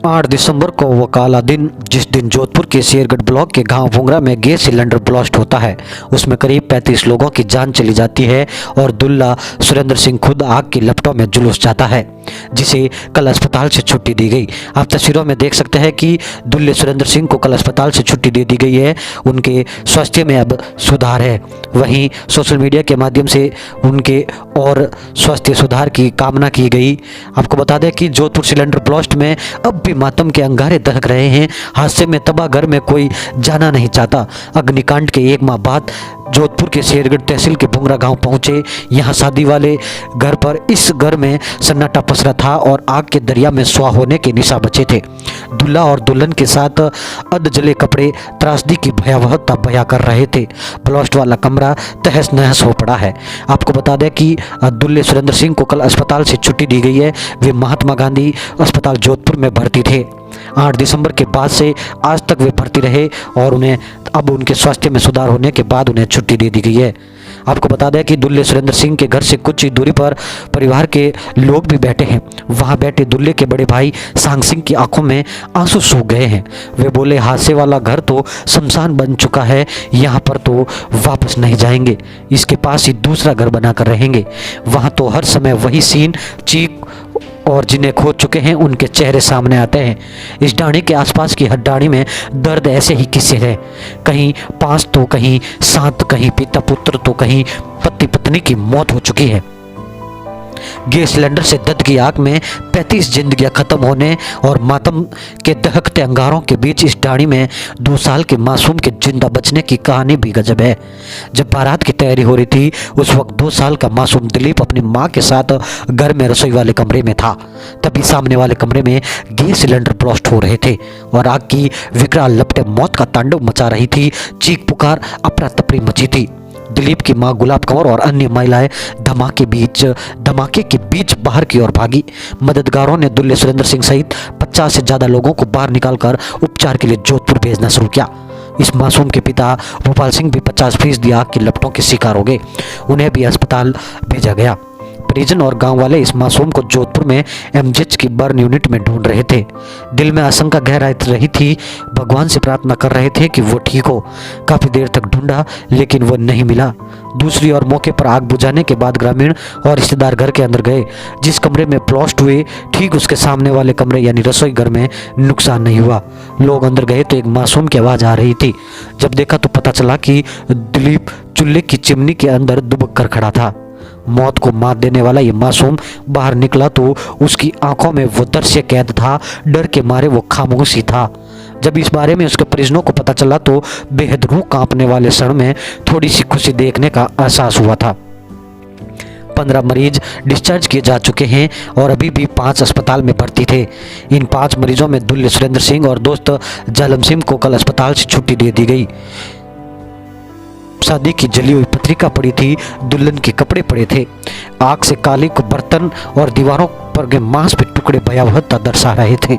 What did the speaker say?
8 दिसंबर को वो काला दिन जिस दिन जोधपुर के शेरगढ़ ब्लॉक के गांव भुंगरा में गैस सिलेंडर ब्लास्ट होता है, उसमें करीब 35 लोगों की जान चली जाती है और दुल्ला सुरेंद्र सिंह खुद आग की लपटों में झुलस जाता है, जिसे कल अस्पताल से छुट्टी दी गई। आप तस्वीरों में देख सकते हैं कि दुल्ले सुरेंद्र सिंह को कल अस्पताल से छुट्टी दे दी गई है। उनके स्वास्थ्य में अब सुधार है। वहीं सोशल मीडिया के माध्यम से उनके और स्वास्थ्य सुधार की कामना की गई। आपको बता दें कि जोधपुर सिलेंडर ब्लास्ट में अब भी मातम के अंगारे दहक रहे हैं। हादसे में तबाह घर में कोई जाना नहीं चाहता। अग्निकांड के 1 माह बाद जोधपुर के शेरगढ़ तहसील के भुंगरा गांव पहुंचे। यहां शादी वाले घर पर इस घर में सन्नाटा पसरा था और आग के दरिया में स्वाह होने के निशान बचे थे। दूल्हा और दुल्हन के साथ अध जले कपड़े त्रासदी की भयावहता बयां कर रहे थे। ब्लास्ट वाला कमरा तहस नहस हो पड़ा है। आपको बता दें कि दुल्ले सुरेंद्र सिंह को कल अस्पताल से छुट्टी दी गई है। वे महात्मा गांधी अस्पताल जोधपुर में भर्ती थे। 8 दिसंबर के बाद से आज तक वे भर्ती रहे और उन्हें अब उनके स्वास्थ्य में सुधार होने के बाद उन्हें छुट्टी दे दी गई है। आपको बता दें कि दुल्ले सुरेंद्र सिंह के घर से कुछ ही दूरी पर परिवार के लोग भी बैठे हैं। वहां बैठे दुल्ले के बड़े भाई सांग सिंह की आंखों में आंसू सूख गए हैं। वे बोले, हादसे वाला घर तो शमशान बन चुका है, यहाँ पर तो वापस नहीं जाएंगे, इसके पास ही दूसरा घर बनाकर रहेंगे। वहाँ तो हर समय वही सीन, चीख और जिन्हें खो चुके हैं उनके चेहरे सामने आते हैं। इस डाणी के आसपास की हर डाणी में दर्द ऐसे ही किस्से हैं। कहीं 5 तो कहीं 7, कहीं पिता पुत्र तो कहीं पति पत्नी की मौत हो चुकी है। गैस सिलेंडर से दर्द की आग में 35 जिंदगियां खत्म होने और मातम के दहकते अंगारों के बीच इस डाणी में 2 साल के मासूम के जिंदा बचने की कहानी भी गजब है। जब बारात की तैयारी हो रही थी, उस वक्त 2 साल का मासूम दिलीप अपनी मां के साथ घर में रसोई वाले कमरे में था। तभी सामने वाले कमरे में गैस सिलेंडर ब्लास्ट हो रहे थे और आग की विकराल लपटें मौत का तांडव मचा रही थी। चीख पुकार अफरा तफरी मची थी। दिलीप की मां गुलाब कंवर और अन्य महिलाएं धमाके के बीच बाहर की ओर भागी। मददगारों ने दुल्ले सुरेंद्र सिंह सहित 50 से ज्यादा लोगों को बाहर निकालकर उपचार के लिए जोधपुर भेजना शुरू किया। इस मासूम के पिता भोपाल सिंह भी 50% आग की लपटों के शिकार हो गए। उन्हें भी अस्पताल भेजा गया। परिजन और गांव वाले इस मासूम को जोधपुर में एमजीएच की बर्न यूनिट में ढूंढ रहे थे। दिल में आशंका गहरा रही थी। भगवान से प्रार्थना कर रहे थे कि वो ठीक हो। काफी देर तक ढूंढा लेकिन वो नहीं मिला। दूसरी ओर मौके पर आग बुझाने के बाद ग्रामीण और रिश्तेदार घर के अंदर गए। जिस कमरे में ब्लास्ट हुए ठीक उसके सामने वाले कमरे यानी रसोई घर में नुकसान नहीं हुआ। लोग अंदर गए तो एक मासूम की आवाज आ रही थी। जब देखा तो पता चला कि दिलीप चूल्हे की चिमनी के अंदर दुबक कर खड़ा था। मौत को मात देने वाला ये मासूम बाहर निकला तो उसकी आंखों में वो दृश्य कैद था। डर के मारे वो खामोश ही था। जब इस बारे में उसके परिजनों को पता चला तो बेहद रूह कांपने वाले क्षण में थोड़ी सी खुशी देखने का एहसास हुआ था। 15 मरीज डिस्चार्ज किए जा चुके हैं और अभी भी 5 अस्पताल में भर्ती थे। इन 5 मरीजों में दुल्ले सुरेंद्र सिंह और दोस्त जालम सिंह को कल अस्पताल से छुट्टी दे दी गई। शादी की जली हुई पत्रिका पड़ी थी, दुल्हन के कपड़े पड़े थे। आग से काली को बर्तन और दीवारों पर के मांस के टुकड़े भयावहता दर्शा रहे थे।